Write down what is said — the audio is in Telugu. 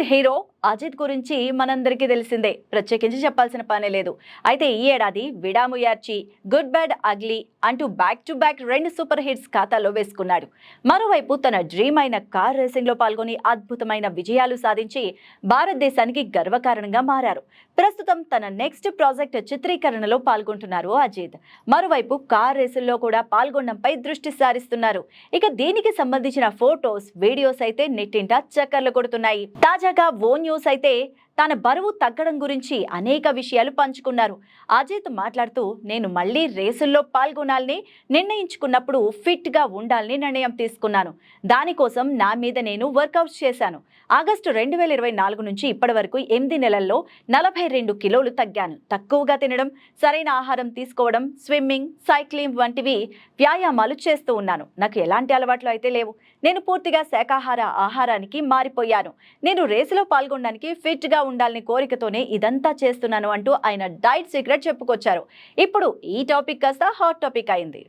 బాలీవుడ్ హీరో అజిత్ గురించి మనందరికీ తెలిసిందే, ప్రత్యేకించి చెప్పాల్సిన పనే లేదు. అయితే ఈ ఏడాది విడాముయార్చి, గుడ్ బ్యాడ్ అగ్లీ అంటూ back to back 2 super hits ఖాతాలో వేసుకున్నాడు. మరోవైపు తన డ్రీమ్ అయిన కార్ రేసింగ్ లో పాల్గొని అద్భుతమైన విజయాలు సాధించి భారతదేశానికి గర్వకారణంగా మారారు. ప్రస్తుతం తన నెక్స్ట్ ప్రాజెక్ట్ చిత్రీకరణలో పాల్గొంటున్నారు అజిత్. మరోవైపు కార్ రేసుల్లో కూడా పాల్గొనడంపై దృష్టి సారిస్తున్నారు. ఇక దీనికి సంబంధించిన ఫోటోస్, వీడియోస్ అయితే నెట్టింట చక్కర్లు కొడుతున్నాయి. తాజాగా ఓ న్యూస్ అయితే తన బరువు తగ్గడం గురించి అనేక విషయాలు పంచుకున్నారు. అజిత్ మాట్లాడుతూ, నేను మళ్ళీ రేసుల్లో పాల్గొనాలని నిర్ణయించుకున్నప్పుడు ఫిట్ గా ఉండాలని నిర్ణయం తీసుకున్నాను. దానికోసం నా మీద నేను వర్కౌట్ చేశాను. ఆగస్టు 2024 నుంచి ఇప్పటి వరకు 8 నెలల్లో 42 కిలోలు తగ్గాను. తక్కువగా తినడం, సరైన ఆహారం తీసుకోవడం, స్విమ్మింగ్, సైక్లింగ్ వంటివి వ్యాయామాలు చేస్తూ ఉన్నాను. నాకు ఎలాంటి అలవాట్లు అయితే లేవు. నేను పూర్తిగా శాకాహార ఆహారానికి మారిపోయాను. నేను రేసులో పాల్గొనడానికి ఫిట్ గా ఉండాలని కోరికతోనే ఇదంతా చేస్తున్నాను అంటూ ఆయన డైట్ సీక్రెట్ చెప్పుకొచ్చారు. ఇప్పుడు ఈ టాపిక్ కాస్త హాట్ టాపిక్ అయింది.